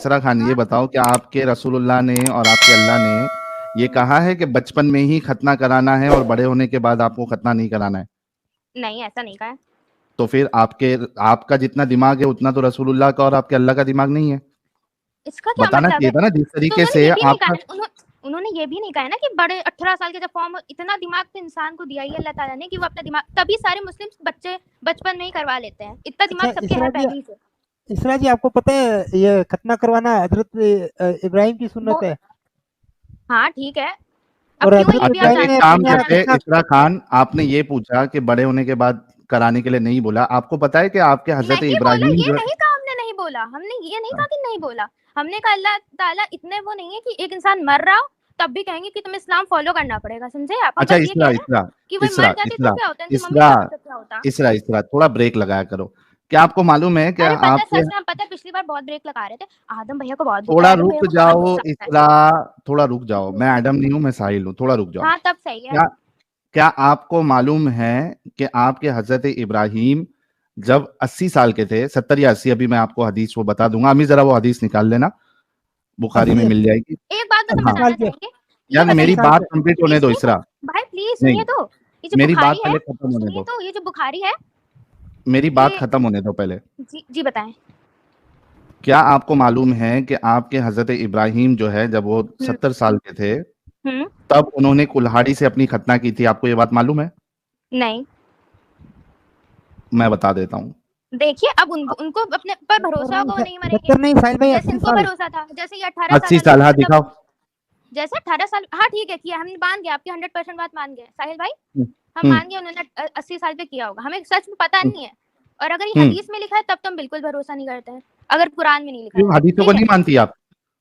इसरा खान, ये हाँ बताओ कि आपके रसूलुल्लाह ने और आपके अल्लाह ने ये कहा है कि बचपन में ही खतना कराना है और बड़े होने के बाद आपको खतना नहीं कराना है? नहीं, ऐसा नहीं कहा है। तो फिर आपका जितना दिमाग है उतना तो रसूलुल्लाह का और आपके अल्लाह का दिमाग नहीं है। इसका क्या बताना मतलब चाहिए है? था ना जिस तो तरीके उन्होंने से ये भी नहीं कहा आपका। ना, उन्होंने ये भी नहीं कहा है ना कि बड़े 18 साल के जब फॉर्म, इतना दिमाग तो इंसान को दिया ही अल्लाह ताला ने कि वो अपना दिमाग, तभी सारे मुस्लिम बच्चे बचपन में ही करवा लेते हैं, इतना अच्छा दिमाग सबके इसरा है जी, पहले ही से। इसरा जी आपको पता है ये खतना करवाना हजरत इब्राहिम की सुन्नत वो है। हाँ ठीक है, अब और क्यों है हजरत ये भी अच्छा, आप इब्राहिम एक ने जानते हैं काम कि अपने करते कराना हैं, चाहिए? खतना इसरा खान, आपने ये पूछा कि बड़े होने के बाद कराने के लिए नहीं बोला। आपको पता है कि आपके हजरत नहीं बोला, इब्राहिम ये जो नहीं कहा, हमने नहीं बोला, हमने ये नहीं कहा कि नहीं बोला। हमने कहा अल्लाह ताला इतने वो नहीं है कि एक इंसान मर रहा हो तब भी कहेंगे कि तुम्हें इस्लाम फॉलो करना पड़ेगा, समझे आप? हम अच्छा, बस ये कह इसरा रहे हैं इसरा कि वही इसरा मर जाते तो इसरा क्या होता है, उनकी मम्मी इसरा पापा का क्या होता। इसरा इसरा थोड़ा ब्रेक लगाया करो। क्या आपको मालूम है क्या अरे पता है, आपके। सच में पता है, पिछली बार बहुत ब्रेक लगा रहे थे। आदम भैया को बहुत गुस्सा थोड़ा है, आदम भैया रुक को बहुत जाओ गुस्सा आता है। इसरा, थोड़ा रुक जाओ। मैं एडम नहीं हूँ, मैं साहिल हूँ, थोड़ा रुक जाओ। हाँ तब सही है। क्या क्या आपको मालूम है कि आपके हजरत इब्राहिम जब 80 साल के थे, 70 या 80, अभी मैं आपको हदीस वो बता दूंगा। अभी जरा वो हदीस निकाल लेना, बुखारी में 80 मिल जाएगी। एक बात बस हम 80 हाँ, साल बताना के, चाहेंगे, ये यार 80 मेरी बताइए, साल बात के। कंप्लीट होने प्लीज दो सुनिए तो, इसरा। भाई प्लीज नहीं, सुनिए तो, ये जो मेरी बात बुखारी है, पहले खत्म होने सुनिए दो। तो, ये जो बुखारी है मेरी बात ये, खत्म होने दो पहले। जी जी बताएं। क्या आपको मालूम है कि आपके हजरत इब्राहिम जो है, जब वो हम्म 70 साल के थे, हम्म तब उन्होंने कुल्हाड़ी से अपनी खतना की थी? आपको ये बात मालूम है? नहीं, मैं बता देता हूँ। देखिए अब उनको अपने पर 70 भरोसा नहीं, होगा वो नहीं मरेंगे, 70 नहीं साहिल भाई, जैसे 80 इनको साल। भरोसा था, जैसे ये 18 साल 80 वाली साल, हाँ औरत जब, दिखाओ। जैसे 18 साल, हाँ ठीक है किया, हम मान गए आपकी 100% बात मान गए साहिल भाई, हम्म हम हम्म मान गए उन्होंने 80 साल पे किया होगा, हमें सच में पता हम्म नहीं है। और अगर ये हम्म। हदीस में लिखा है तब तो हम बिल्कुल भरोसा नहीं करते हैं, अगर कुरान में नहीं लिखा है क्यों तो, हदीसों को ठीक है। नहीं मानती आप?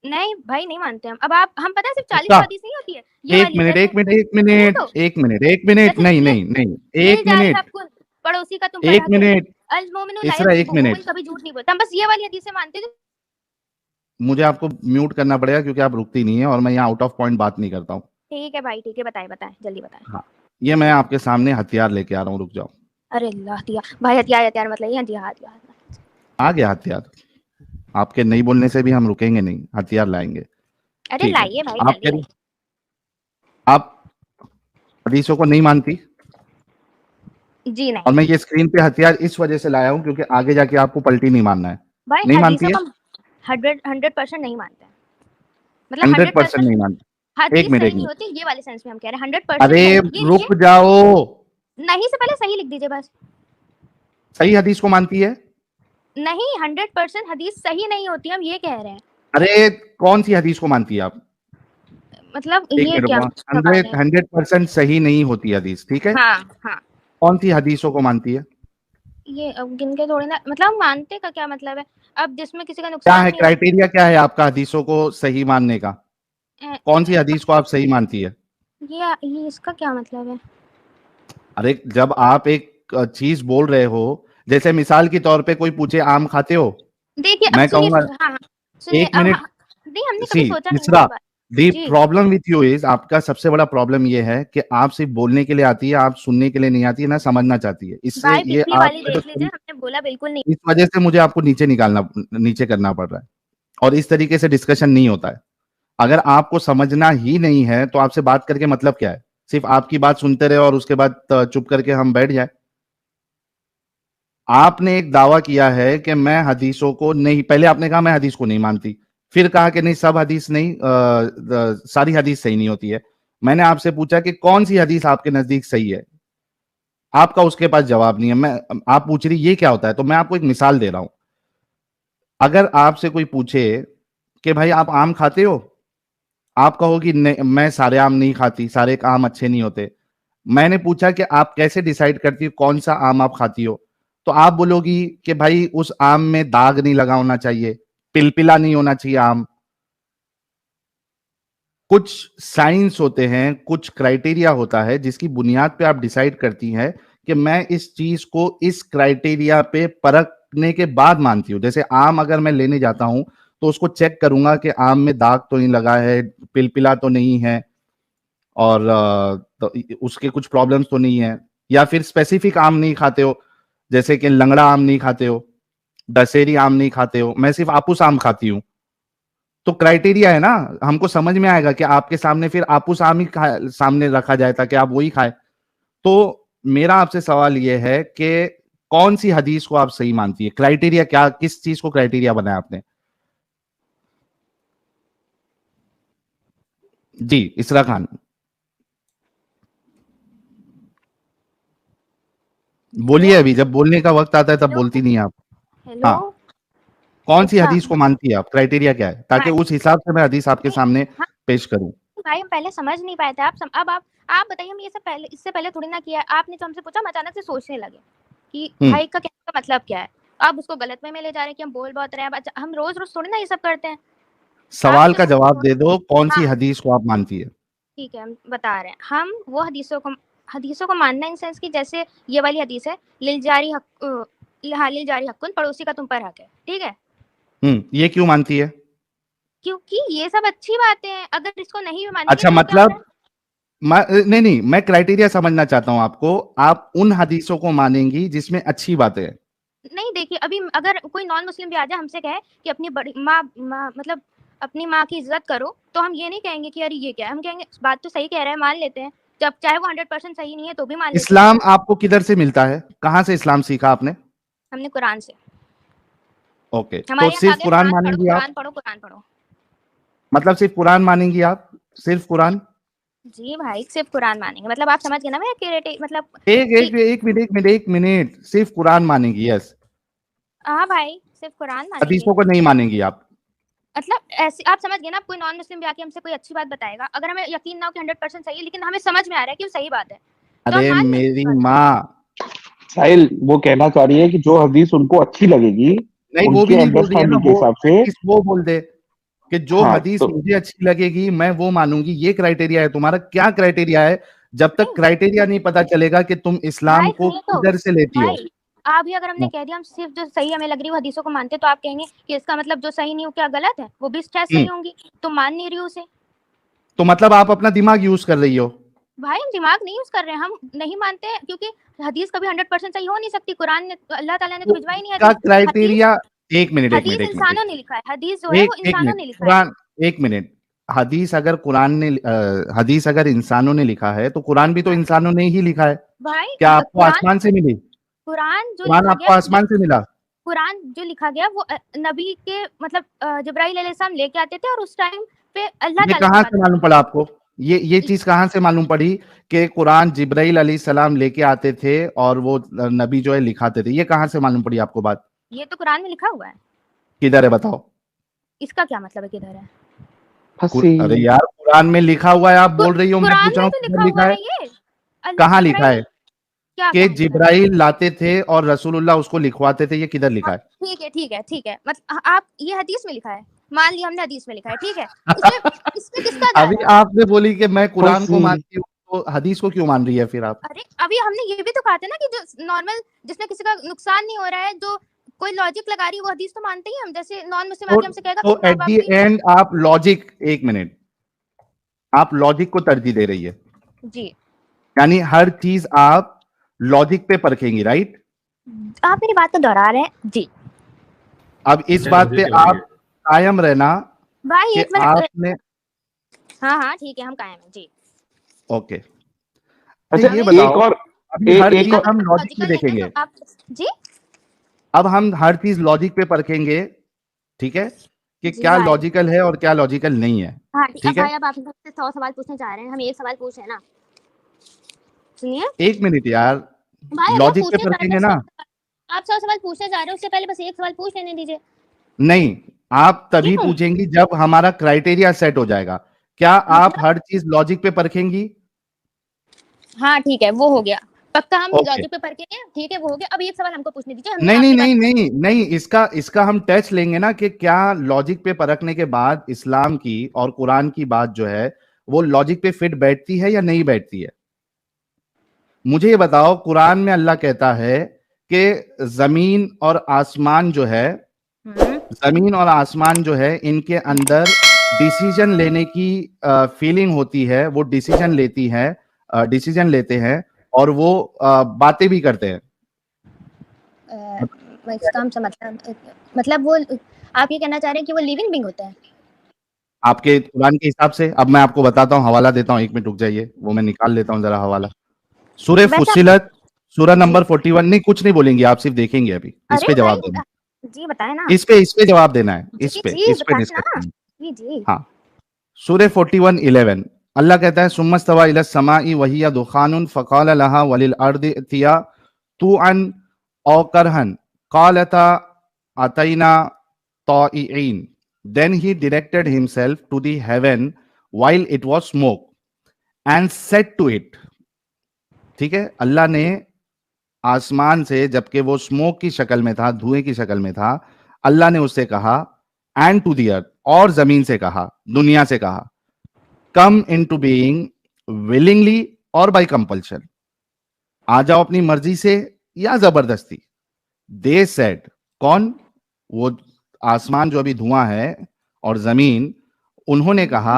नहीं भाई नहीं मानते हम। अब आप, हम पता है सिर्फ 40 अच्छा, हदीस नहीं होती है ये एक वाली, मिनट जैसे एक मिनट एक सुनिए मिनट तो, एक मिनट एक मिनट, जैसे नहीं नहीं नहीं, मिल एक जारी मिनट हकुन, पड़ोसी का तुम एक पर हक है, मिनट अल मोमिनु ला इसरा, एक यज़लिम, मोमिन मिनट। कभी झूठ नहीं बोलता, हम बस ये वाली हदीसें मानते हैं। मुझे आपको म्यूट करना पड़ेगा क्योंकि आप रुकती नहीं है और मैं यहाँ आउट ऑफ पॉइंट बात नहीं करता हूँ। ठीक है भाई ठीक है, बताएं बताएं जल्दी बताएं। हाँ, ये मैं आपके सामने हथियार लेके आ रहा हूँ, रुक जाओ। अरे अल्लाह दिया भाई, हथियार हथियार मतलब ये जिहाद जिहाद। आ गया हथियार। आपके नहीं बोलने से भी हम रुकेंगे नहीं, हथियार लाएंगे। अरे ठीक है। लाइए भाई आप जल्दी कह रही, लाइए। आप हदीसों को नहीं मानती, जी नहीं और मैं ये स्क्रीन पे हथियार इस वजह से लाया हूँ क्योंकि आगे जाके आपको पलटी नहीं मानना है। भाई, नहीं मानती हदीसों है? का 100% नहीं मानते हैं, मतलब 100% 100% नहीं मानती। एक हदीस मिनट सही एक नहीं मिनट, होती, ये वाले सेंस में हम कह रहे हैं 100% अरे नहीं, ये रुक जाओ। नहीं से पहले सही लिख दीजिए बस। सही हदीस को मानती है? नहीं, 100% हदीस सही नहीं होती, हम ये कह रहे हैं। अरे कौन सी हदीस को मानती है आप? मतलब एक ये मिनट क्या रुको। सवाल 100 है? 100% सही नहीं होती हदीस, ठीक है? हाँ हाँ, कौन सी हदीसों को मानती है? ये अब गिन के थोड़ी ना, मतलब हम मानते का क्या मतलब है, अब जिसमें किसी का क्या नुकसान है नहीं हो। क्राइटेरिया, क्या है आपका हदीसों को सही मानने का? कौन सी हदीस को आप सही मानती है? ये इसका क्या मतलब है? अरे जब आप एक चीज बोल रहे हो, जैसे मिसाल के तौर पे कोई पूछे आम खाते हो, देखिए अब मैं सुनिए कहूंगा हाँ हाँ, सुनिए एक अब मिनट। हाँ, नहीं हमने सी कभी सोचा नहीं है तीसरा, इस बार। दी जी प्रॉब्लम विथ यू इज, आपका सबसे बड़ा प्रॉब्लम ये है कि आप सिर्फ बोलने के लिए आती है, आप सुनने के लिए नहीं आती है, ना समझना चाहती है। इससे भाई, ये पिछली वाली आपका देख जो, लीजिए, हमने बोला बिल्कुल नहीं। इस वजह से मुझे आपको नीचे निकालना, नीचे करना पड़ रहा है। और इस तरीके से डिस्कशन नहीं होता है। अगर आपको समझना ही नहीं है तो आपसे बात करके मतलब क्या है? सिर्फ आपकी बात सुनते रहे और उसके बाद चुप करके हम बैठ जाए? आपने एक दावा किया है कि मैं हदीसों को नहीं, पहले आपने कहा मैं हदीस को नहीं मानती, फिर कहा कि नहीं सब हदीस नहीं, सारी हदीस सही नहीं होती है। मैंने आपसे पूछा कि कौन सी हदीस आपके नजदीक सही है, आपका उसके पास जवाब नहीं है। मैं, आप पूछ रही ये क्या होता है, तो मैं आपको एक मिसाल दे रहा हूं। अगर आपसे कोई पूछे कि भाई आप आम खाते हो, आप कहोगी नहीं मैं सारे आम नहीं खाती, सारे आम अच्छे नहीं होते। मैंने पूछा कि आप कैसे डिसाइड करती हो कौन सा आम आप खाती हो, तो आप बोलोगी कि भाई उस आम में दाग नहीं लगा होना चाहिए, पिलपिला नहीं होना चाहिए आम। कुछ साइंस होते हैं, कुछ क्राइटेरिया होता है जिसकी बुनियाद पे आप डिसाइड करती हैं कि मैं इस चीज को इस क्राइटेरिया पे परखने के बाद मानती हूँ। जैसे आम अगर मैं लेने जाता हूं तो उसको चेक करूंगा कि आम में दाग तो नहीं लगा है, पिलपिला तो नहीं है, और तो उसके कुछ प्रॉब्लम्स तो नहीं है। या फिर स्पेसिफिक आम नहीं खाते हो, जैसे कि लंगड़ा आम नहीं खाते हो, दशहरी आम नहीं खाते हो, मैं सिर्फ आपूस आम खाती हूँ, तो क्राइटेरिया है ना, हमको समझ में आएगा कि आपके सामने फिर आपूस आम ही सामने रखा जाए ताकि आप वही खाए। तो मेरा आपसे सवाल यह है कि कौन सी हदीस को आप सही मानती है, क्राइटेरिया क्या, किस चीज को क्राइटेरिया बनाया आपने? जी इसरा खान, बोलिए, अभी जब बोलने का वक्त आता है तब हेलो बोलती नहीं आप। हेलो। हाँ, कौन सी अच्छा हदीस को मानती है आप, क्राइटेरिया क्या है, ताकि भाई, उस हिसाब से मैं हदीस आपके नहीं, सामने हाँ पेश करूं। भाई, हम पहले समझ नहीं पाए थे। अब आप बताइए, हम ये सब पहले, इससे पहले थोड़ी ना किया है। आपने जो हमसे पूछा, हम अचानक से सोचने लगे कि हम्म भाई का कहने का मतलब क्या है। आप उसको गलत में ले जा रहे हैं कि हम बोल बहुत रहे हैं। अब हम रोज रोज थोड़ी ना ये सब करते हैं। आपने सवाल जो का जवाब पूछा, दे दो, कौन सी हाँ हदीस को आप मानती है? ठीक है, हम बता रहे हैं। हम वो हदीसों को मानना इन सेंस की, जैसे ये वाली हदीस है, लिल जारी हक हाँ, लिल जारी हक्कुन, पड़ोसी का तुम पर हक है, ठीक है। ये क्यों मानती है? क्योंकि ये सब अच्छी बातें हैं। अगर इसको नहीं भी मानेंगे अच्छा, तो क्या होता है। मतलब नहीं नहीं, मैं क्राइटेरिया समझना चाहता हूं आपको। आप उन हदीसों को मानेंगी जिसमें अच्छी बातें हैं? नहीं देखिए, अभी अगर कोई नॉन मुस्लिम भी आ जाए हमसे कहे कि अपनी बड़ी माँ मतलब अपनी माँ की इज्जत करो, तो हम ये नहीं कहेंगे कि अरे ये क्या है। हम कहेंगे बात तो सही कह रहा है, मान लेते हैं। जब चाहे वो 100% सही नहीं है तो भी मान लेते हैं। इस्लाम आपको किधर से मिलता है, कहां से इस्लाम सीखा आपने? हमने कुरान से। ओके, तो हमारे यहाँ कहा सिर्फ गया कुरान कुरान पढ़ो, मानेंगी आप? कुरान पढ़ो, कुरान पढ़ो। मतलब सिर्फ कुरान मानेंगी आप, सिर्फ कुरान? जी भाई, सिर्फ कुरान मानेंगे। मतलब आप समझ गए ना मेरा क्रिएटिव मतलब एक कि एक एक मिनट, एक मिनट, एक मिनट, सिर्फ कुरान मानेंगी, यस? हाँ भाई, सिर्फ कुरान मानेंगे। हदीसों को नहीं मानेंगी आप? मतलब ऐसे आप समझ गए ना। कोई नॉन मुस्लिम भी आके हमसे कोई अच्छी बात बताएगा, अगर हमें यकीन ना हो कि 100% सही है, लेकिन हमें समझ में आ रहा है कि वो सही बात है, तो हम अरे मान लेंगे मेरी उस बात को। माँ, साहिल वो कहना चाह रही है कि जो हदीस उनको अच्छी लगेगी नहीं वो भी उनके नहीं बोल रही है ना, अंडरस्टैंडिंग के वो हिसाब से। एटलीस्ट वो बोल दे कि जो हाँ हदीस तो मुझे अच्छी लगेगी मैं वो मानूंगी। ये क्राइटेरिया है तुम्हारा? क्या क्राइटेरिया है? जब तक नहीं क्राइटेरिया नहीं पता चलेगा कि तुम इस्लाम भाई को सुनिए तो, किधर से लेती हो। भाई अभी अगर हमने कह दिया हम सिर्फ जो सही हमें लग रही है वो हदीसों को मानते, तो आप कहेंगे कि इसका मतलब जो सही नहीं हो क्या गलत है, वो भी शायद सही हम्म होंगी, तो मान नहीं रही हूँ उसे। तो मतलब आप अपना दिमाग यूज कर रही हो? भाई हम दिमाग नहीं यूज कर रहे हैं, हम नहीं मानते हैं, क्योंकि हदीस कभी 100% सही हो नहीं सकती। कुरान ने, अल्लाह ताला ने तो तो भिजवाई नहीं का हदीस। हदीस क्राइटेरिया, एक मिनट, एक मिनट, हदीस एक मिनट, इंसानों ने लिखा है। हदीस जो है वो एक इंसानों मिनट, ने लिखा है। कुरान, एक मिनट। हदीस अगर कुरान ने हदीस अगर इंसानों ने लिखा है तो कुरान भी तो हाँ इंसानों ने ही लिखा है। भाई, क्या आपको कुरान आसमान से मिली? कुरान जो कुरान लिखा गया आपको आसमान से मिला? कुरान जो लिखा गया वो नबी के मतलब जिब्राइल अलैहिस्सलाम लेके आते थे, और उस टाइम पे अल्लाह ये ताला की कहाँ बात से मालूम पड़ा आपको? ये चीज कहाँ से मालूम पड़ी कि कुरान जिब्राइल अलैहिस्सलाम लेके आते थे और वो नबी जो है लिखाते थे? ये कहाँ से मालूम पड़ी आपको बात? ये तो कुरान में लिखा हुआ है। किधर है बताओ? इसका क्या मतलब है किधर है। फंसी। अरे यार, कुरान में लिखा हुआ है, आप बोल रही हो, मैं कुरान पूछ रहा में हूँ तो किधर लिखा लिखा हुआ है? है ये। कहाँ लिखा जिब्राइल है क्या कि कहाँ लिखा है। जिब्राइल लाते थे और रसूलुल्लाह उसको लिखवाते थे? ये किधर लिखा हाँ, है? ठीक है ठीक है ठीक है, मतलब आप ये हदीस में लिखा है, मान लिया हमने हदीस में लिखा है, ठीक है। इसमें इसमें किसका जा अभी रहा है। आपने बोली कि मैं कुरान को फंसी। मानती हूँ, तो हदीस को क्यों मान रही है फिर आप? अरे अभी हमने ये भी तो कहा था ना कि जो नॉर्मल, जिसमें किसी का नुकसान नहीं हो रहा है, जो कोई लॉजिक लगा रही है, वो हदीस तो मानते ही हम। जैसे नॉन मुस्लिम तो आके हमसे कहेगा तो मेरे माँ एट बाप दी की। एंड आप लॉजिक, एक मिनट, आप लॉजिक को तरजीह दे रही है, जी, यानी हर चीज आप लॉजिक पे परखेंगी, राइट? आप मेरी बात को दोहरा रहे हैं जी। अब इस बात पे आप कायम रहना भाई कि एक मिनट। आपने, हाँ हाँ ठीक है, हम कायम हैं जी। ओके, अच्छा अच्छा ये अभी बताओ, एक और अभी हर एक चीज और अगर हम आप लॉजिक पे लॉजिकल नहीं है देखेंगे। तो आप जी। अब हम हर चीज लॉजिक पे परखेंगे, ठीक है, कि जी क्या भाई। लॉजिकल है और क्या लॉजिकल नहीं है, हाँ ठीक, अब ठीक है? भाई अब आप हमसे 100 सवाल पूछने जा रहे हैं, हम एक सवाल पूछ रहे हैं ना। सुनिए एक मिनट यार, भाई, अब हम लॉजिक पे पूछने जा रहे परखेंगे हैं ना? 100 सवाल। आप 100 सवाल पूछने जा रहे हैं, उससे पहले बस एक सवाल पूछ लेने दीजिए। नहीं, आप तभी क्यों। पूछेंगी जब हमारा क्राइटेरिया सेट हो जाएगा। क्या आप मतलब हर चीज लॉजिक पे परखेंगी? हाँ ठीक है, वो हो गया। पक्का हम ओके, लॉजिक पे पढ़ के हैं, ठीक है वो हो गया। अब एक सवाल हमको पूछने दीजिए, हमने नहीं नहीं आपकी बात। नहीं नहीं नहीं, इसका इसका हम टेस्ट लेंगे ना कि क्या लॉजिक पे परखने के बाद इस्लाम की और कुरान की बात जो है वो लॉजिक पे फिट बैठती है या नहीं बैठती है। मुझे ये बताओ, कुरान में अल्लाह कहता है कि जमीन और आसमान जो है, हम्म। जमीन और आसमान जो है, इनके अंदर डिसीजन लेने की फीलिंग होती है, वो डिसीजन लेती है, डिसीजन लेते हैं, और वो बातें भी करते हैं। इसका हम समझ मतलब वो आप ये कहना चाह रहे हैं कि वो लिविंग बींग होता है। आपके कुरान के हिसाब से। अब मैं आपको बताता हूँ, हवाला देता हूँ, 1 मिनट रुक जाइए, वो मैं निकाल लेता हूँ जरा हवाला। सूरह वैसे फुस्सिलत, सूरह जी नंबर 41। नहीं कुछ नहीं बोलेंगे आप, सिर्फ देखेंगे अभी, इस अरे पे जवाब भाई देना है, जी बताए ना इस पे जवाब देना है, जी जी इस पे बताए डिस्कस ना करना है। जी जी हाँ, सूरह 41:11 अल्लाह कहता है सुम्मस्तवा इला समाई वहिया दुखानुन फकाल लहा वलिल अर्दि अतिया तुअन औ करहन कालता अतैना ताइइन। Then he directed himself to the heaven while it was smoke and said to it, ठीक है, अल्लाह ने आसमान से, जबकि वो स्मोक की शक्ल में था, धुएं की शक्ल में था, अल्लाह ने उससे कहा, एंड टू दी अर्थ, और जमीन से कहा, दुनिया से कहा, कम इन टू बीइंग विलिंगली और बाई कंपल्शन, आ जाओ अपनी मर्जी से या जबरदस्ती। दे सेड, कौन? वो आसमान जो अभी धुआं है और जमीन, उन्होंने कहा,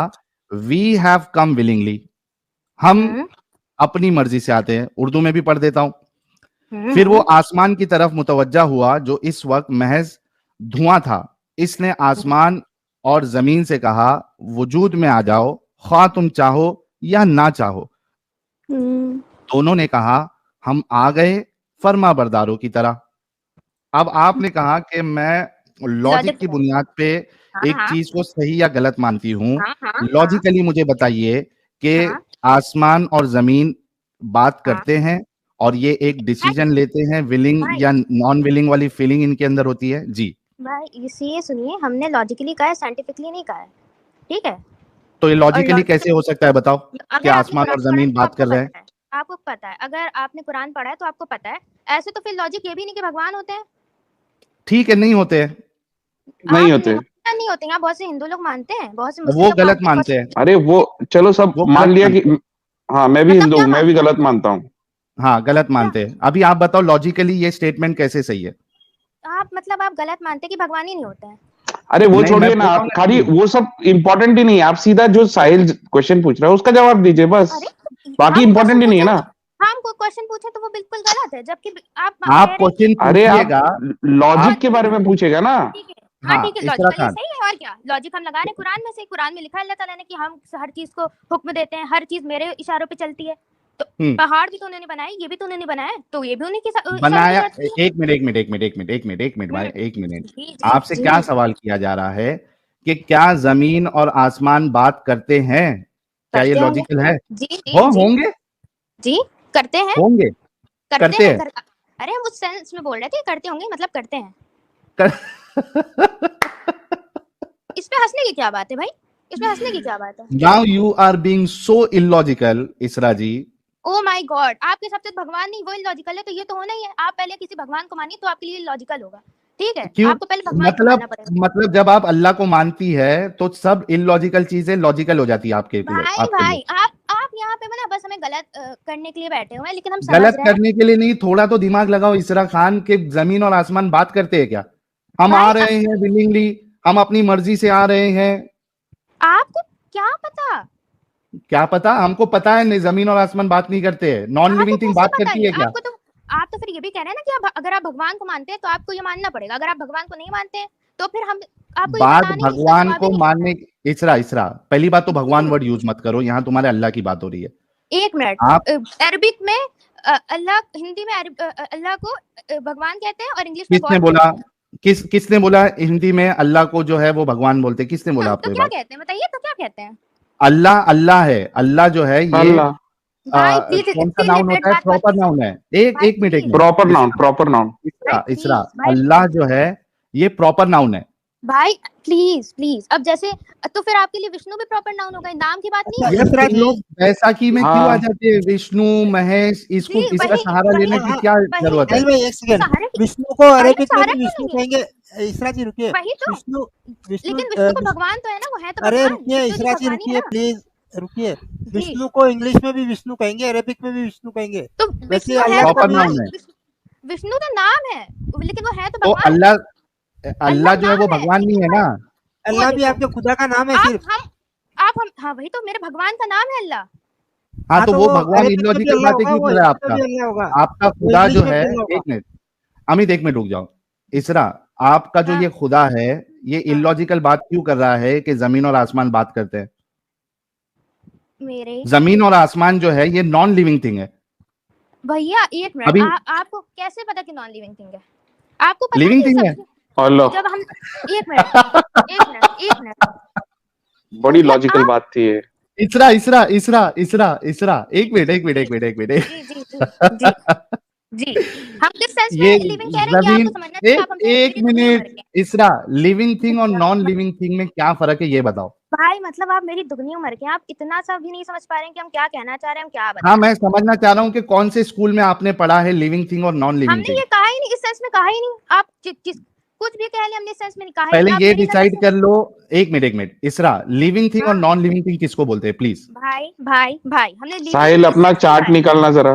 वी हैव कम विलिंगली, हम हम्म अपनी मर्जी से आते हैं। उर्दू में भी पढ़ देता हूं। फिर वो हम्म आसमान की तरफ मुतवज्जा हुआ जो इस वक्त महज धुआं था। इसने आसमान और जमीन से कहा, वजूद में आ जाओ, ख्वाह तुम चाहो या ना चाहो। हम्म, दोनों ने कहा, हम आ गए फर्मा बरदारों की तरह। अब आपने कहा कि मैं लॉजिक लॉजिक की बुनियाद पे हाँ एक हाँ चीज को सही या गलत मानती हूं। हाँ हाँ हाँ लॉजिकली मुझे बताइए कि हाँ आसमान और जमीन बात हाँ करते हैं और ये एक डिसीजन लेते हैं, विलिंग भाई या नॉन विलिंग वाली फीलिंग इनके अंदर होती है जी। भाई इसे सुनिए, हमने लॉजिकली कहा है, साइंटिफिकली नहीं कहा है, ठीक है। तो ये और लॉजिकली कैसे लॉजिकल हो सकता है बताओ कि अगर आपने आसमान कुरान और पढ़ा है जमीन तो बात आपको कर रहे हैं? पता है, आपको पता है, अगर आपने कुरान पढ़ा है तो आपको पता है। ऐसे तो फिर लॉजिक ये भी नहीं कि भगवान होते हैं। ठीक है, नहीं होते हैं, नहीं आप होते। नहीं होते हैं, आप बहुत से हिंदू लोग मानते हैं, बहुत से मुस्लिम वो लोग गलत मानते हैं, बहुत मानते हैं, से अरे वो चलो सब वो मान गलत लिया मानते कि हैं। हाँ मैं भी मतलब हिंदू क्या हूँ, मैं भी मानते हैं? गलत मानता हूँ। हाँ, गलत क्या मानते हैं। अभी आप बताओ लॉजिकली ये स्टेटमेंट कैसे सही है? आप मतलब आप गलत मानते हैं कि भगवान ही नहीं होते हैं? अरे वो नहीं, मैं छोड़िए ना, बोल रहा आप हूँ ना खाली नहीं। वो सब इम्पोर्टेंट ही नहीं है। आप सीधा जो साहिल क्वेश्चन पूछ रहा है उसका जवाब दीजिए बस, अरे बाकी हम इम्पोर्टेंट क्वेश्चन ही नहीं है पूछे ना। तो हम कोई क्वेश्चन पूछे तो वो बिल्कुल गलत है, जबकि आप कह आप रहे हैं कि क्वेश्चन अरे आप पूछिएगा। लॉजिक आप के बारे में पूछेगा ना। ठीक है। हाँ हाँ, ठीक है, इसरा लॉजिकली खान। सही है, और क्या लॉजिक हम लगा रहे हैं कुरान में से। कुरान में लिखा है अल्लाह ताला ने कि हम हर चीज को हुक्म देते हैं, हर चीज मेरे इशारों पे चलती है। तो हम्म पहाड़ भी तो उन्होंने बनाए, ये भी तो उन्होंने बनाया, तो ये भी उन्हीं के इशारों पे बनाया। चलती है। एक मिनट, एक मिनट, एक मिनट, एक मिनट, एक मिनट, एक मिनट भाई, एक मिनट। जी जी आपसे क्या जी सवाल किया जा रहा है कि क्या जमीन और आसमान बात करते हैं? क्या ये करते होंगे। लॉजिकल है? जी जी जी होंगे, जी करते हैं, होंगे, करते करते हैं हैं। अरे हम उस सेंस में बोल रहे थे, करते होंगे मतलब करते हैं। इस पे हंसने की क्या बात है भाई, इसमें हंसने की क्या बात है? Now you are being so illogical Isra ji. Oh my God, आपके हिसाब से भगवान नहीं वो लॉजिकल है, तो ये तो होना ही है। आप पहले किसी भगवान को मानिए तो आपके लिए लॉजिकल होगा, ठीक है। क्यों? आपको पहले भगवान को मतलब मानना पड़ेगा। मतलब जब आप अल्लाह को मानती है तो सब इलॉजिकल चीजें लॉजिकल हो जाती है आपके लिए, भाई आपके लिए। भाई आप यहाँ पे ना बस हमें गलत करने के लिए बैठे हुए हैं, लेकिन हम समझ गलत रहे हैं। करने के लिए नहीं, थोड़ा तो दिमाग लगाओ इसरा खान, के जमीन और आसमान बात करते हैं क्या? हम आ भाई रहे हैं विलिंगली, हम अपनी मर्जी से आ रहे हैं। आपको क्या पता? क्या पता? हमको पता है नहीं, जमीन और आसमान बात नहीं करते हैं। नॉन आपको लिविंग थिंग कैसे बात पता करती ये? है क्या? आपको तो आप तो फिर ये भी कह रहे हैं ना कि अगर आप भगवान को मानते हैं तो आपको ये मानना पड़ेगा, अगर आप भगवान को नहीं मानते हैं तो फिर हम आपको ये बात बताने ही, इसका भगवान जवाब ही को नहीं मानने। इसरा इसरा, पहली बात तो भगवान देना। वर्ड यूज मत करो, यहाँ तुम्हारे अल्लाह की बात हो रही है। एक मिनट, आप अरबिक में अल्लाह, हिंदी में अल्लाह को भगवान कहते हैं और इंग्लिश में किसने गॉड बोला? कहते हैं। किसने बोला हिंदी में अल्लाह को जो है वो भगवान बोलते हैं? किसने बोला हम आपको तो ये क्या बात? कहते हैं बताइए, तो क्या कहते हैं? अल्लाह अल्लाह है, अल्लाह जो है ये अल्लाह भाई प्लीज कौन सा इतनी नाउन लिबरेट होता है? बात मत प्रॉपर कीजिए। नाउन है। एक भाई एक मिनट, एक प्लीज, मिनट। प्रॉपर नाउन, इसरा प्रॉपर नाउन। भाई इसरा इसरा, प्लीज, भाई अल्लाह जो है ये प्रॉपर नाउन है। भाई प्लीज प्लीज। अब जैसे तो फिर आपके लिए विष्णु भी प्रॉपर नाउन होगा, नाम की बात नहीं अच्छा है। यार इसरा तुम जी, लोग बैसाखी में क्यों आ हाँ जाते हैं? विष्णु महेश, जी इसका वही सहारा वही लेने हाँ की हाँ, क्या वही जरूरत है? साहिल भाई एक सेकंड। सहारे की, विष्णु को अरे हम अरेबिक में सहारा भी क्यों विष्णु लेंगे? कहेंगे। इसरा जी रुकिए। वही तो, विष्णु विष्णु लेकिन विष्णु को भगवान तो है ना, वो है तो अरे भगवान, रुकिए विष्णु जी इसरा जी भगवान ही है रुकिए ना। प्लीज, रुकिए। जी विष्णु को इंग्लिश में भी विष्णु कहेंगे, अरेबिक में भी विष्णु कहेंगे। तो वैसे विष्णु है अल्लाह तो को प्रॉपर भी भगवान, नाउन है। विष्णु तो नाम है, लेकिन वो है तो तो भगवान। अल्लाह अल्लाह अल्लाह जो है वो नाम है, भगवान नहीं लेकिन है वो ना? अल्लाह भी देखो, आपके खुदा का नाम है सिर्फ। हम हाँ वही तो, मेरे भगवान का नाम है अल्लाह। हाँ, हाँ तो तो वो वो भगवान अरेबिक में भी इलॉजिकल अल्लाह बातें होगा, क्यों वो कर रहा है हिंदी में आपका? भी अल्लाह होगा, आपका वो खुदा इंग्लिश जो में है, भी अल्लाह होगा। एक मिनट अमित, एक मिनट रुक जाओ। इसरा, आपका जो हाँ। ये खुदा है ये इलॉजिकल बात क्यों कर रहा है कि जमीन और आसमान बात करते हैं? मेरे जमीन और आसमान जो है ये नॉन लिविंग थिंग है। भैया एक मिनट, अभी आपको कैसे पता कि नॉन लिविंग थिंग है? आपको पता लिविंग नहीं थिंग है। सब हेलो, जब हम एक मिनट बड़ी भैया लॉजिकल आप बात थी ये। इसरा इसरा इसरा इसरा इसरा एक मिनट जी जी हम किस सेंस में ये लिविंग कह रहे हैं, ये जमीन, आपको समझना चाहिए। आप हमसे एक मेरी दुनिया में मर मिनट के इसरा, लिविंग थिंग और नॉन लिविंग थिंग में क्या फर्क है ये बताओ। भाई, मतलब आप मेरी दुगनी उम्र के हैं, आप इतना सा भी नहीं समझ पा रहे हैं कि हम क्या कहना चाह रहे हैं, हम क्या हाँ, बताएं। मैं समझना चाह रहा हूँ कि कौन से स्कूल में आपने पढ़ा है लिविंग थिंग और नॉन लिविंग हमने थिंग। ये कहा ही नहीं, इस सेंस में कहा ही नहीं। आप कुछ भी कह लें, हमने इस सेंस में नहीं कहा ही पहले नहीं। आप ये मेरी नजर डिसाइड से कर लो। एक मिनट इसरा, लिविंग थिंग और हाँ नॉन लिविंग थिंग किसको बोलते हैं प्लीज? भाई भाई भाई, हमने लिविंग साहिल इस अपना सेंस में कहा चार्ट है, निकालना जरा।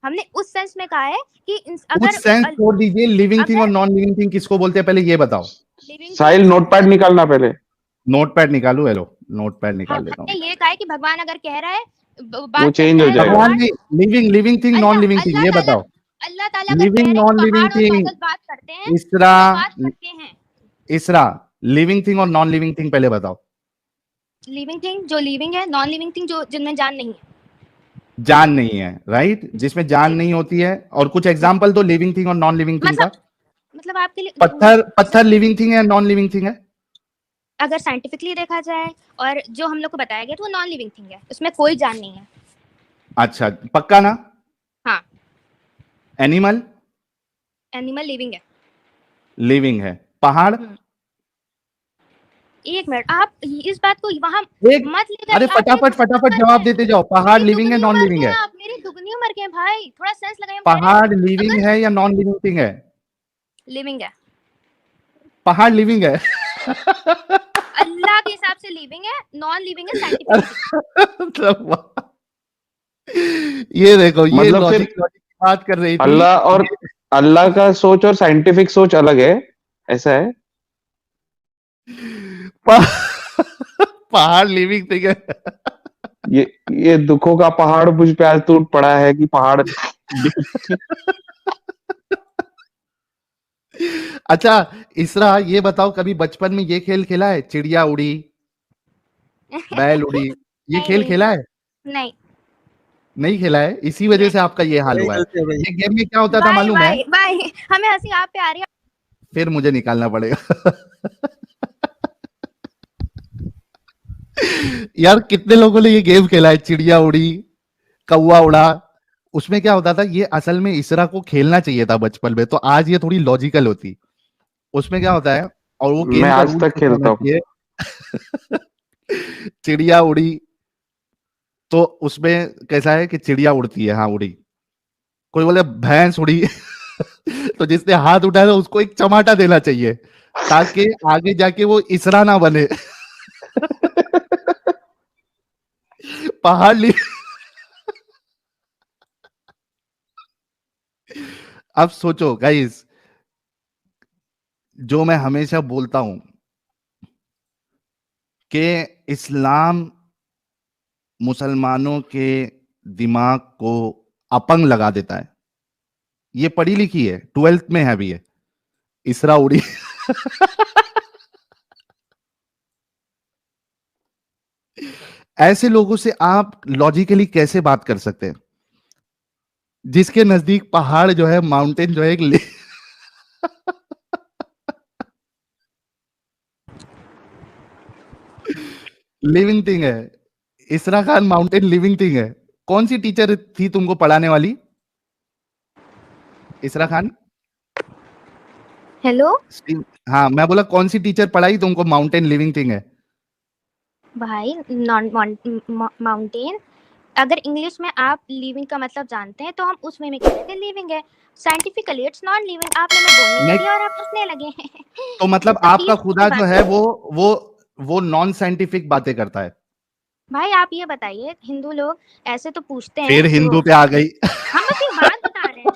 हमने उस सेंस में कहा है कि कुछ सेंस छोड़ दीजिए, लिविंग थिंग और अगर नॉन लिविंग थिंग किसको बोलते हैं पहले ये बताओ। लिविंग साहिल थिंग नोटपैड निकालना पहले। नोटपैड निकालू? हेलो, नोटपैड निकाल लेता हमने हूँ। ये कहा है कि भगवान अगर कह रहा है, वो बात चेंज करता हो है जाएगा। भगवान पहाड़, नहीं, लिविंग लिविंग थिंग नॉन अल्लाह लिविंग थिंग अल्लाह ये ताला बताओ। अल्लाह ताला अगर कह लिविंग रहे हैं कि नॉन लिविंग पहाड़ और थिंग बादल बात करते हैं, इसरा, तो बात करते हैं। इसरा लिविंग थिंग और नॉन लिविंग थिंग पहले बताओ। लिविंग थिंग जो लिविंग है, नॉन लिविंग थिंग जो जिनमें जान नहीं है। जान नहीं है, राइट, जिसमें जान जी नहीं होती है। और कुछ एग्जांपल दो लिविंग थिंग और नॉन लिविंग थिंग का। मतलब आपके लिए पत्थर, पत्थर लिविंग थिंग है नॉन लिविंग थिंग है? अगर साइंटिफिकली देखा जाए और जो हम लोग को बताया गया, तो वो नॉन लिविंग थिंग है, उसमें कोई जान नहीं है। अच्छा, पक्का ना? हाँ, एनिमल एनिमल लिविंग है। लिविंग है। पहाड़? एक मिनट, आप इस बात को वहां एक, मत ले अरे जाइए। आप मेरी फटाफट दुगनी फटाफट उम्र के जवाब हैं, देते जाओ। पहाड़ मेरी लिविंग है दुगनी नॉन उम्र लिविंग के है? हैं आप, मेरी दुगनी उम्र के हैं भाई, थोड़ा सेंस लगाइए। हम कह रहे पहाड़ हैं लिविंग अगर है या नॉन लिविंग थिंग है? लिविंग है, पहाड़ लिविंग है। अल्लाह के हिसाब से लिविंग है, नॉन लिविंग है साइंटिफिकली। ये देखो, ये मतलब लॉजिक फिर लॉजिक की बात कर रही थी। अल्लाह और अल्लाह का सोच और साइंटिफिक सोच अलग है, ऐसा है। पहाड़ लिविंग थिंग है। ये दुखों का पहाड़ मुझ पे आज टूट पड़ा है कि पहाड़। अच्छा इसरा, ये बताओ कभी बचपन में ये खेल खेला है, चिड़िया उड़ी, बैल उड़ी? ये नहीं खेल नहीं खेला है? नहीं नहीं खेला है, इसी वजह नहीं से आपका ये हाल वही हुआ है। गलती है भाई। ये गेम में क्या होता था भाई मालूम है? भाई भाई, हमें हंसी आप पे आ रही है। फिर मुझे निकालना पड़ेगा। यार कितने लोगों ने ये गेम खेला है, चिड़िया उड़ी, कौवा उड़ा। उसमें क्या होता था, ये असल में इसरा को खेलना चाहिए था बचपन में, तो आज ये थोड़ी लॉजिकल होती। उसमें क्या होता है, और वो मैं गेम का आज रूल तक खेलता हूँ। ये चिड़िया उड़ी, तो उसमें कैसा है कि चिड़िया उड़ती है, हाँ उड़ी। कोई बोले भैंस उड़ी, तो जिसने हाथ उठाया था उसको एक चमाटा देना चाहिए, ताकि आगे जाके वो इसरा ना बने। पहाड़ ली। अब सोचो गाइस, जो मैं हमेशा बोलता हूं कि इस्लाम मुसलमानों के दिमाग को अपंग लगा देता है। ये पढ़ी लिखी है, 12th में है अभी ये इसरा उड़ी। ऐसे लोगों से आप लॉजिकली कैसे बात कर सकते हैं, जिसके नजदीक पहाड़ जो है, माउंटेन जो है, एक लिविंग थिंग है। इसरा खान माउंटेन लिविंग थिंग है। कौन सी टीचर थी तुमको पढ़ाने वाली, इसरा खान? हेलो हाँ, मैं बोला कौन सी टीचर पढ़ाई तुमको माउंटेन लिविंग थिंग है? भाई, नॉन माउंटेन, अगर इंग्लिश में आप लिविंग का मतलब जानते हैं, तो हम उस वे में कह रहे थे लिविंग है। Scientifically it's non living. आपने मैं बोलने मैं के दिया और आप हंसने लगे। तो मतलब मतलब आपका ये खुदा जो बात है वो नॉन साइंटिफिक बातें करता है। भाई, आप ये बताइए, हिंदू लोग ऐसे तो पूछते हैं फिर जो हिंदू पे आ गई। हम बस एक बात बता रहे हैं,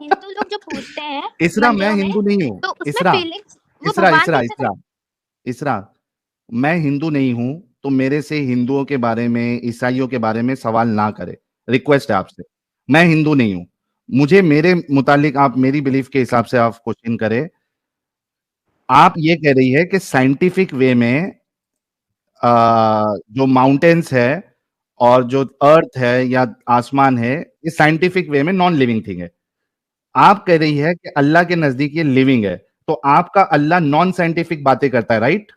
हिंदू लोग जो पूछते हैं इसरा, मैं मंदिरों में, हिंदू नहीं हूं। तो उसमें इसरा फीलिंग्स वो इसरा भगवान इसरा कैसे इसरा इसरा मैं हिंदू नहीं हूं, तो मेरे से हिंदुओं के बारे में, ईसाइयों के बारे में सवाल ना करें। रिक्वेस्ट है आपसे। मैं हिंदू नहीं हूं, मुझे मेरे मुतालिक आप मेरी बिलीफ के हिसाब से आप क्वेश्चन करें। आप ये कह रही है कि साइंटिफिक वे में जो माउंटेन्स है और जो अर्थ है या आसमान है, ये साइंटिफिक वे में नॉन लिविंग थिंग है। आप कह रही है कि अल्लाह के नजदीक ये लिविंग है, तो आपका अल्लाह नॉन साइंटिफिक बातें करता है, राइट?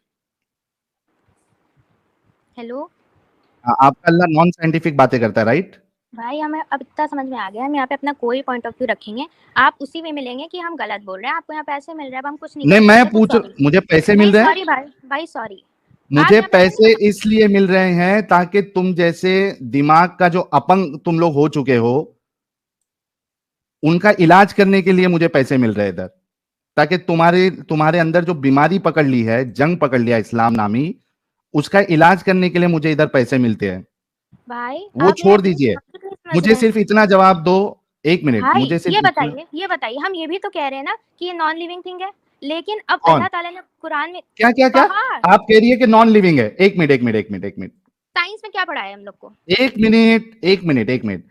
हेलो आपका अल्लाह नॉन साइंटिफिक बातें करता है, राइट? भाई, हमें अब इतना समझ में आ गया, हम यहाँ पे अपना कोई पॉइंट ऑफ व्यू रखेंगे, आप उसी वे में लेंगे कि हम गलत बोल रहे हैं, आपको यहाँ पैसे मिल रहे हैं, अब हम कुछ नहीं नहीं, कर मैं सकते, तो पूछ, सॉरी। मुझे पैसे मिल नहीं रहे हैं। सॉरी भाई, भाई सॉरी। आप मुझे यहाँ पे अपना पैसे इसलिए मिल रहे हैं ताकि तुम जैसे दिमाग का जो अपंग तुम लोग हो चुके हो, उनका इलाज करने के लिए मुझे पैसे मिल रहे हैं इधर, ताकि तुम्हारे तुम्हारे अंदर जो बीमारी पकड़ ली है, जंग पकड़ लिया इस्लाम नामी, उसका इलाज करने के लिए मुझे इधर पैसे मिलते हैं। भाई, वो आप छोड़ अपनी दीजिए, बात नहीं समझ मुझे रहे हैं। सिर्फ इतना जवाब दो। एक मिनट, भाई मुझे सिर्फ इतना। ये बताइए, हम ये भी तो कह रहे हैं ना कि ये नॉन लिविंग थिंग है, लेकिन अब कौन? अल्लाह ताला ने कुरान में क्या क्या क्या? पहाड़, आप कह रही है कि नॉन लिविंग है। एक मिनट, एक मिनट, एक मिनट, एक मिनट, साइंस में क्या पढ़ाया है हम लोग को? एक मिनट, एक मिनट, एक मिनट।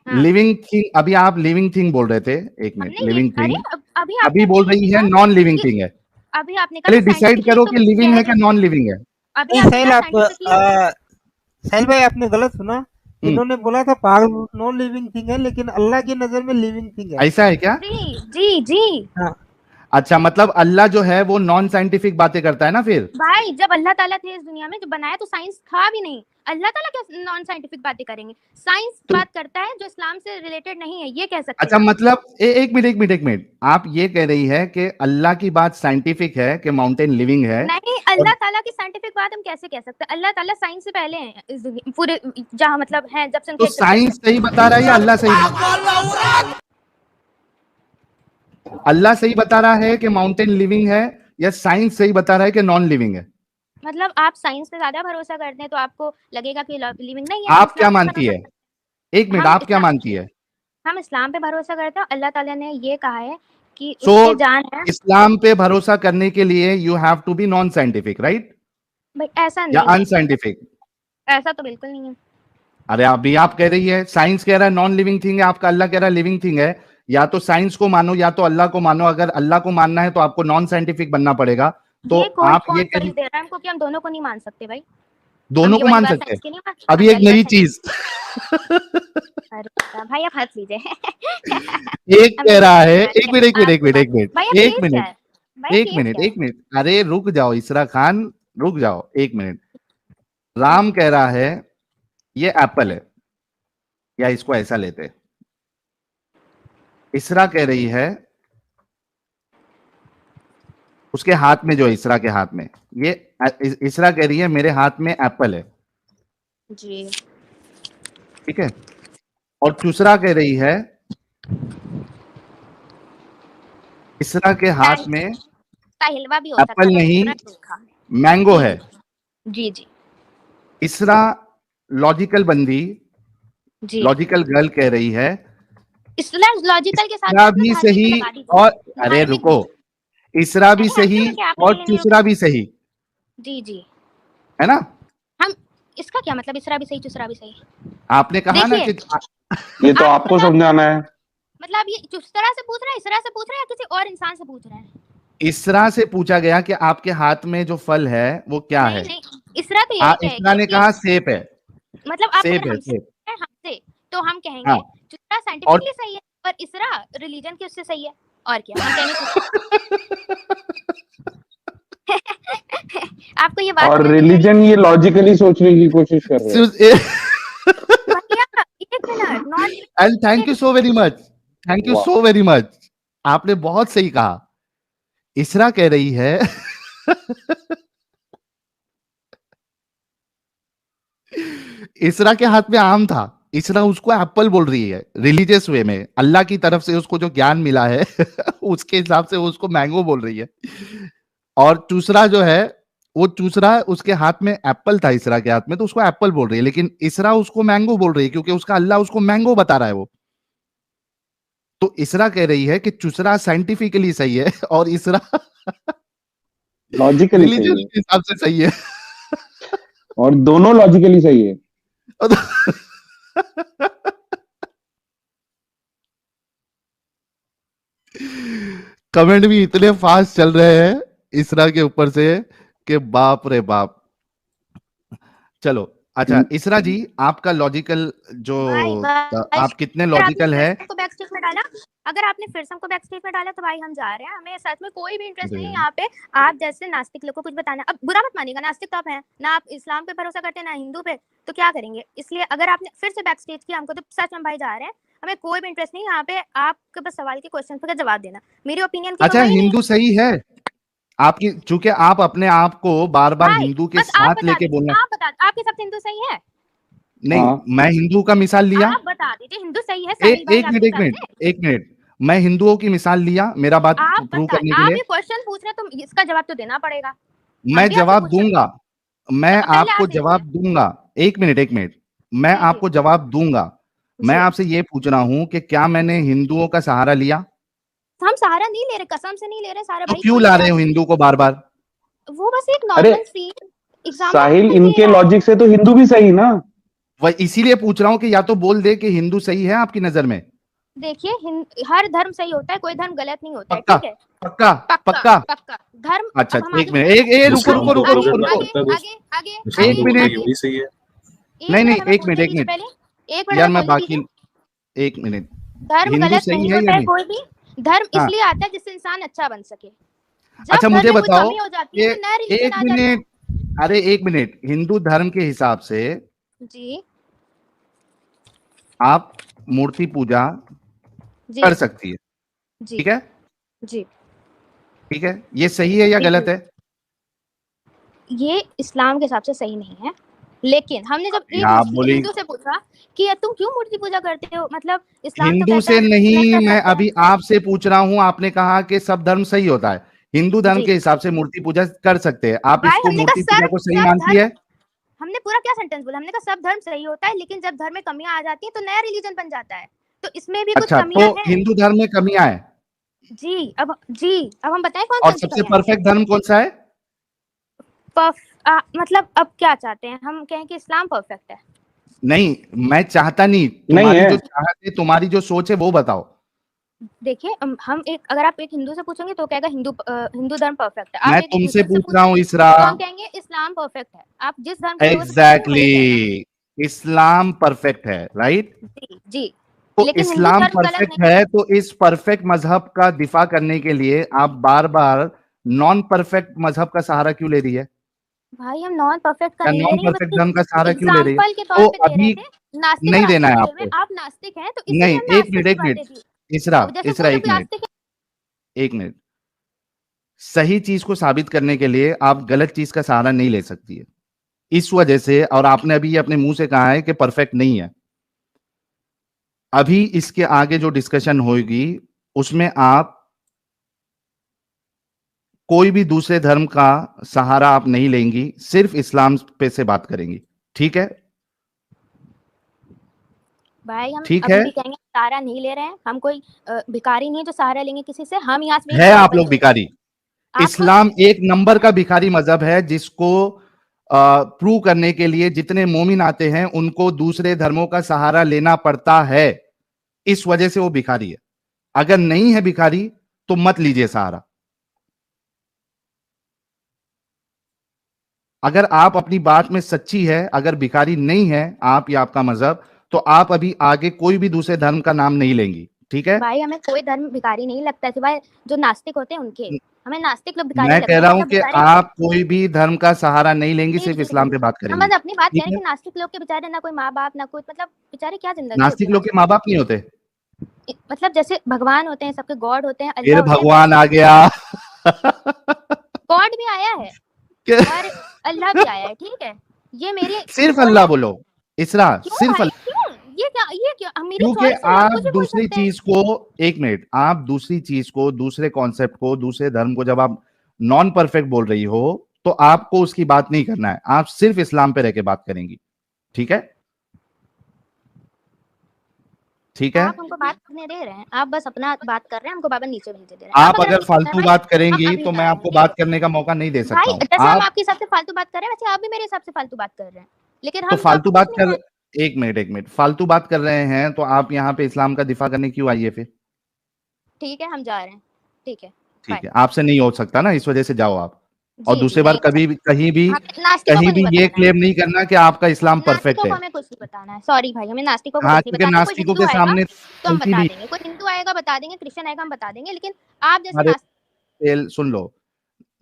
हाँ, लिविंग थिंग, अभी आप लिविंग थिंग बोल रहे थे। एक मिनट, हमने ये, लिविंग अरे थिंग अभी आपने अभी बोल ये रही है कहा नॉन लिविंग कि थिंग है। अभी आपने कहा पहले कि डिसाइड साइंटिफिकली करो तो कि लिविंग कह है रहे कि नॉन लिविंग है। अभी नहीं आपने साहिल, कहा आप साइंटिफिकली। साहिल भाई आपने गलत सुना। हम्म, इन्होंने बोला था पहाड़ नॉन लिविंग थिंग है, लेकिन अल्लाह की नजर में लिविंग थिंग है। ऐसा है क्या? जी जी जी हाँ, अच्छा, मतलब अल्लाह जो है वो नॉन साइंटिफिक बातें करता है ना फिर? भाई, जब अल्लाह ताला थे इस दुनिया में, जब बनाया तो साइंस था भी नहीं, अल्लाह ताला क्या नॉन साइंटिफिक बातें करेंगे? साइंस तो बात करता है जो इस्लाम से रिलेटेड नहीं है, ये कह सकते अच्छा, हैं आप। मतलब एक मिनट, एक मिनट, एक मिनट, आप ये कह रही है कि अल्लाह की बात साइंटिफिक है कि माउंटेन लिविंग है? नहीं, और अल्लाह ताला की साइंटिफिक बात हम कैसे कह सकते हैं? अल्लाह ताला साइंस से पहले हैं इस दुनिया पूरे, जहाँ मतलब है, जब से तो उनकी एक्सिस्टेंस साइंस सही बता रहा है या अल्लाह सही? अल्लाह सही बता रहा है कि माउंटेन लिविंग है, या साइंस सही बता रहा है कि नॉन लिविंग है? मतलब आप साइंस पे ज्यादा भरोसा करते हैं, तो आपको लगेगा कि लिविंग नहीं है, हम आप क्या इस्लाम पे मानती भरोसा है? करते एक हैं। मिनट, आप क्या मानती है? हम इस्लाम पे भरोसा करते हैं, अल्लाह ताला ने ये कहा है कि सो उसके जान है। इस्लाम पे भरोसा करने के लिए you have to be non scientific, right? भाई ऐसा या नहीं है, अनसाइंटिफिक? ऐसा तो बिल्कुल नहीं है। अरे अभी आप कह रही है साइंस कह रहा है नॉन लिविंग थिंग है, आपका अल्लाह कह रहा है लिविंग थिंग है। या तो साइंस को मानो या तो अल्लाह को मानो। अगर अल्लाह को मानना है तो आपको नॉन साइंटिफिक बनना पड़ेगा। तो ये कौन आप ये कौन कह रही, दलील दे रहा है हमको कि हम दोनों को नहीं मान सकते? भाई, हम दोनों ये को वाली मान बात सकते हैं। साइंस की नहीं मान, अभी हम ये एक वाली बात नई साइंस। चीज अरे भाई, आप हंस लीजिए। एक हम कह ये रहा बात है, नहीं एक मानते, मिनट, एक मिनट, एक आपको मिनट, एक मानते मिनट, भैया, एक प्लीज क्या मिनट, है? भाई एक प्लीज मिनट, क्या है? एक मिनट, अरे रुक जाओ इसरा खान, रुक जाओ एक मिनट। राम कह रहा है ये एप्पल है, या इसको ऐसा लेते। इसरा कह रही है, उसके हाथ में जो है, इसरा के हाथ में ये, इसरा कह रही है मेरे हाथ में एप्पल है, जी, ठीक है? और चुसरा कह रही है इसरा के हाथ में का हिलवा भी हो सकता एप्पल है, नहीं, मैंने देखा। मैंगो जी है। जी जी इसरा लॉजिकल बंदी, जी। लॉजिकल गर्ल कह रही है इसलिए लॉजिकल के साथ इसरा साथ ना भी धार्मिक सही, भी लगा दीजिए, और अरे धार्मिक रुको, भी। इसरा भी अरे हम सही क्यों लेंगे, आप और नहीं लेंगे चुसरा भी सही, जी जी। है ना? हम, इसका क्या मतलब, इसरा भी सही चुसरा भी सही? आपने कहा ना देखिए, कि ये तो आप आपको समझाना है। मतलब ये चुसरा से पूछ रहे हैं, इसरा से पूछ रहे हैं, या किसी और इंसान से पूछ रहे हैं? इसरा से पूछा गया कि आपके हाथ में जो फल है वो क्या नहीं है? नहीं, इसरा तो यही इसरा कहेगी ने कि कहा सेब है। मतलब आप सेब अगर है, हमसे सेब। हैं, हमसे तो हम हाँ। कहेंगे चुसरा और साइंटिफिकली सही है, पर इसरा रिलीजन की उससे सही है, और क्या हम कहेंगे आपको ये बात और समझ नहीं आई? रिलीजन ये लॉजिकली सोचने की कोशिश कर रहे हैं। भैया, एक minute, not and thank you so very much, thank you वाह, सो वेरी मच। आपने बहुत सही कहा। इसरा कह रही है इसरा के हाथ में आम था, इसरा उसको एप्पल बोल रही है रिलीजियस वे में, अल्लाह की तरफ से उसको जो ज्ञान मिला है उसके हिसाब से वो उसको मैंगो बोल रही है। और दूसरा जो है, वो दूसरा उसके हाथ में एप्पल था, इसरा के हाथ में, तो उसको एप्पल बोल रही है, लेकिन इसरा उसको मैंगो बोल रही है क्योंकि उसका अल्लाह उसको मैंगो बता रहा है वो। तो इसरा कह रही है कि चुसरा साइंटिफिकली सही है और इसरा लॉजिकली रिलीजियस सही है, के हिसाब से सही है। और दोनों लॉजिकली सही है। कमेंट भी इतने फास्ट चल रहे हैं, इसरा के ऊपर से कि बाप रे बाप। चलो अच्छा इसरा जी, आपका लॉजिकल जो भाई आप कितने अगर आपने लॉजिकल फिर है। से हमको बैक स्टेज में डाला, अगर आपने फिर से हमको बैक स्टेज में डाला तो भाई हम जा रहे हैं, हमें सच में कोई भी इंटरेस्ट नहीं है यहाँ पे आप जैसे नास्तिक लोग को कुछ बताना। अब बुरा मत मानिएगा, नास्तिक तो आप हैं ना, आप इस्लाम पे भरोसा करते हैं ना हिंदू पे, तो क्या करेंगे। इसलिए अगर आपने फिर से बैक स्टेज किया हमको, तो सच में भाई जा रहे हैं, हमें कोई भी इंटरेस्ट नहीं यहाँ पे आपके बस सवाल के क्वेश्चन का जवाब देना। मेरी ओपिनियन की अच्छा परवाह ही नहीं हिंदू सही है आपकी, चूंकि आप अपने आप को बार बार भाई, हिंदू के बस आप साथ बता लेके दीजिए, बोलना। आप बता आपके हिसाब से हिंदू सही है, नहीं हाँ। मैं हिंदू का मिसाल लिया। आप बता दीजिए हिंदू सही है साहिल भाई एक आपके मिनट एक हिसाब मिनट से। एक मिनट, मैं हिंदुओं की मिसाल लिया मेरा बात आप प्रूव बता, करने के आप लिए। ये क्वेश्चन पूछ रहे हैं तो इसका जवाब तो देना पड़ेगा। हम मैं भी आपसे जवाब पूछ सकते दूंगा, हैं, मैं तो पहले आपको आप जवाब दीजिए। दूंगा। एक मिनट मैं जी जी आपको जवाब दूंगा। मैं जी, आपसे ये पूछ रहा हूं कि क्या मैंने हिंदुओं का सहारा लिया। हम सहारा नहीं ले रहे, कसम से नहीं ले रहे सहारा तो भाई, क्यों कोई ला भी रहे हो आके हिंदू को बार बार। वो बस एक अरे नॉर्मल सी एग्जांपल साहिल, दे इनके रहा है। लॉजिक से तो हिंदू भी सही ना। वह इसीलिए पूछ रहा हूं कि या तो बोल दे कि हिंदू सही है आपकी नजर में। देखिए हर धर्म सही होता है, कोई धर्म गलत नहीं होता है, पक्का ठीक है। पक्का पक्का पक्का। पक्का धर्म। अच्छा अब हम एक आगे मिनट, बढ़ते हैं, रुको मुसलमान रुको को रुको अगर रुको गलत रुको। आगे लगता है वो आगे आगे मुसलमान एक को आगे बोलता है मिनट, कि आगे वही सही है। एक नहीं मिनट नहीं हमें एक मिनट बोलने एक दीजिए मिनट पहले, एक मिनट यार हमें मैं बोलने बाकी दीजिए। एक मिनट। धर्म हिंदू गलत सही नहीं है होता या है नहीं। कोई भी, धर्म हाँ इसलिए आता है जिससे इंसान अच्छा बन सके। अच्छा जब धर्म मुझे में कोई बताओ कमी हो जाती कि है तो नया रिलीजन एक आ जाता है। मिनट, अरे एक मिनट, हिंदू धर्म के हिसाब से जी आप मूर्ति पूजा जी कर सकती है, जी ठीक है। जी ठीक है, ये सही है या जी गलत जी, है। ये इस्लाम के हिसाब से सही नहीं है। लेकिन हमने जब एक आप बोली हिंदू से पूछा कि यार तुम क्यों मूर्ति पूजा करते हो, मतलब इस्लाम तो हिंदू कहता से है नहीं नहीं, कर मैं सकते हैं। अभी आपसे पूछ रहा हूं। आपने कहा कि सब धर्म सही होता है, हिंदू धर्म जी के हिसाब से मूर्ति पूजा कर सकते हैं। आप भाई इसको हमने मूर्ति कहा पूजा सब को सही सब मानती धर्म, है। हमने पूरा क्या सेंटेंस बोला, हमने कहा सब धर्म सही होता है, लेकिन जब धर्म में कमियां आ जाती हैं तो नया रिलीजन बन जाता है, तो इसमें भी कुछ अच्छा तो कमियां हैं। हिंदू धर्म में कमियां है, जी अब हम बताएं कौन और कौन सी सबसे कमियां हैं। परफेक्ट धर्म कौन सा है। मतलब अब क्या चाहते हैं हम, कहें कि इस्लाम परफेक्ट है। नहीं मैं चाहता नहीं, नहीं तुम्हारी है। जो चाहत है, तुम्हारी जो सोच है वो बताओ। देखिए हम एक, अगर आप एक हिंदू से पूछेंगे तो कहेगा हिंदू धर्म परफेक्ट है। आप मैं एक तुमसे मुस्लिम से पूछ रहा हूँ पूछेंगे इसरा। तो हम कहेंगे इस्लाम परफेक्ट है। आप जिस धर्म के लोगों से पूछेंगे एग्जैक्टली वही कहेगा। इस्लाम परफेक्ट है, राइट। जी जी, तो लेकिन हिंदू इस्लाम धर्म गलत परफेक्ट नहीं है। है, तो इस परफेक्ट मजहब का दिफा करने के लिए आप बार बार नॉन परफेक्ट मजहब का सहारा क्यों ले रही है, भाई हम नॉन परफेक्ट का या नहीं ले नॉन रहे हैं, परफेक्ट धर्म का बस सहारा क्यों ले रही है। एग्जाम्पल के तौर तो पे दे रहे अभी थे। नास्तिक और नहीं देना आस्तिक है बोल रहे आपको। हैं, आप नास्तिक हैं तो इसीलिए नहीं हमने आस्तिक की एक मिनट बातें की। इसरा अब जैसे इसरा कोई एक भी मिनट आस्तिक एक मिनट। सही चीज को साबित करने के लिए आप गलत चीज का सहारा नहीं ले सकती है, इस वजह से। और आपने अभी अपने मुंह से कहा है कि परफेक्ट नहीं है। अभी इसके आगे जो डिस्कशन होगी उसमें आप कोई भी दूसरे धर्म का सहारा आप नहीं लेंगी, सिर्फ इस्लाम पे से बात करेंगी, ठीक है। भाई हम ठीक अभी है, भी कहेंगे सहारा नहीं ले रहे हैं, हम कोई भिखारी नहीं है जो सहारा लेंगे किसी से। हम यहाँ से है सवाल आप लोग करेंगे भिखारी। आपको। इस्लाम एक नंबर का भिखारी मजहब है, जिसको प्रूव करने के लिए जितने मोमिन आते हैं उनको दूसरे धर्मों का सहारा लेना पड़ता है, इस वजह से वो भिखारी है। अगर नहीं है भिखारी तो मत लीजिए सहारा। अगर आप अपनी बात में सच्ची है, अगर भिखारी नहीं है आप या आपका मजहब, तो आप अभी आगे कोई भी दूसरे धर्म का नाम नहीं लेंगी, ठीक है। भाई हमें कोई धर्म भिखारी नहीं लगता है सिवाय जो नास्तिक होते हैं उनके। हमें नास्तिक लोग भिखारी मैं लगते कह हैं, रहा हूं मतलब कि बेचारे। आप कोई भी धर्म का सहारा नहीं लेंगी, जी सिर्फ जी इस्लाम जी, पे बात हम करेंगी, बस अपनी बात ठीक करें है। कि नास्तिक लोग के बेचारे ना कोई माँ बाप ना कोई, मतलब बेचारे क्या जिंदगी होती नास्तिक है लोग के नास्तिक। माँ बाप नहीं होते। मतलब जैसे भगवान होते हैं, सबके गॉड होते हैं, फिर अल्लाह होते हैं, भगवान वैसे आ गया। गॉड भी आया है क्या- और अल्लाह भी आया है, ठीक है। ये मेरी सिर्फ वो अल्लाह है। बोलो इसरा, क्यों सिर्फ भाई अल्लाह। क्यों, ये क्या मेरी क्योंकि चॉइस है, हम आप कुछ भी बोल दूसरी सकते हैं। चीज को, एक मिनट, आप दूसरी चीज को, दूसरे कॉन्सेप्ट को, दूसरे धर्म को जब आप नॉन परफेक्ट बोल रही हो तो आपको उसकी बात नहीं करना है, आप सिर्फ इस्लाम पे रह के बात करेंगी, ठीक है। ठीक है, आप हमको बात करने दे रहे हैं, आप बस अपना बात कर रहे हैं, हमको बाबा नीचे भेजे दे रहे हैं। आप अगर फालतू भाई बात हम करेंगी अभी तो मैं जा रहे आपको हैं, बात करने का मौका नहीं दे सकता भाई हूं। जैसे हम आप आपके हिसाब से फालतू बात कर रहे हैं वैसे आप भी मेरे हिसाब से फालतू बात कर रहे हैं, लेकिन तो हम तो फालतू आपको बात पूछ रहे कर, हैं। एक मिनट फालतू बात कर रहे हैं तो आप यहाँ पे इस्लाम का दिफा करने क्यों आई है फिर। ठीक है हम जा रहे हैं, ठीक है। ठीक Fine. है, आपसे नहीं हो सकता ना, इस वजह से जाओ आप। और जी, दूसरी जी, बार नहीं हो कभी भी कहीं भी हमें नास्तिकों कहीं को नहीं भी ये बताना है। क्लेम नहीं करना कि आपका इस्लाम परफेक्ट नास्तिकों को है। हमें कुछ नहीं बताना है। सॉरी भाई, हमें नास्तिकों को हाँ, कुछ नहीं क्योंकि बताना है। कोई नास्तिकों हिंदू के आएगा सामने तो हम चलती बता नहीं। देंगे, कोई हिंदू आएगा बता देंगे, क्रिश्चियन आएगा हम बता देंगे, लेकिन आप जैसे अरे नास्तिक तेल सुन लो,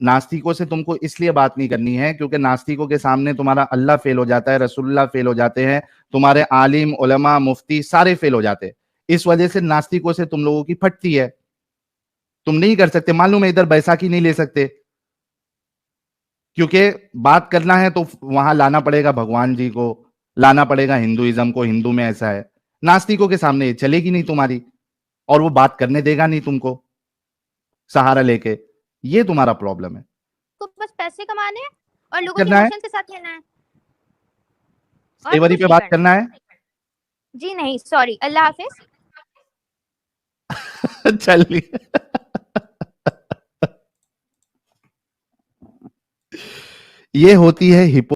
नास्तिकों से तुमको इसलिए बात नहीं करनी है क्योंकि नास्तिकों के सामने तुम्हारा अल्लाह फेल हो जाता है, रसूलुल्लाह फेल हो जाते हैं, तुम्हारे आलिम उलमा मुफ्ती सारे फेल हो जाते हैं। इस वजह से नास्तिकों से तुम लोगों की फटती है, तुम नहीं कर सकते। मालूम है इधर बैसाखी नहीं ले सकते, क्योंकि बात करना है तो वहां लाना पड़ेगा भगवान जी को, लाना पड़ेगा हिंदुइज्म को, हिंदू में ऐसा है। नास्तिकों के सामने ये चलेगी नहीं तुम्हारी, और वो बात करने देगा नहीं तुमको सहारा लेके। ये तुम्हारा प्रॉब्लम है। को बस पैसे कमाने हैं और लोगों के करना है इमोशन के साथ खेलना है, और सेवरी कुछ पे नहीं बात करना। करना है। जी नहीं, सॉरी, अल्लाह हाफिज। चलिए ये होती है हिपो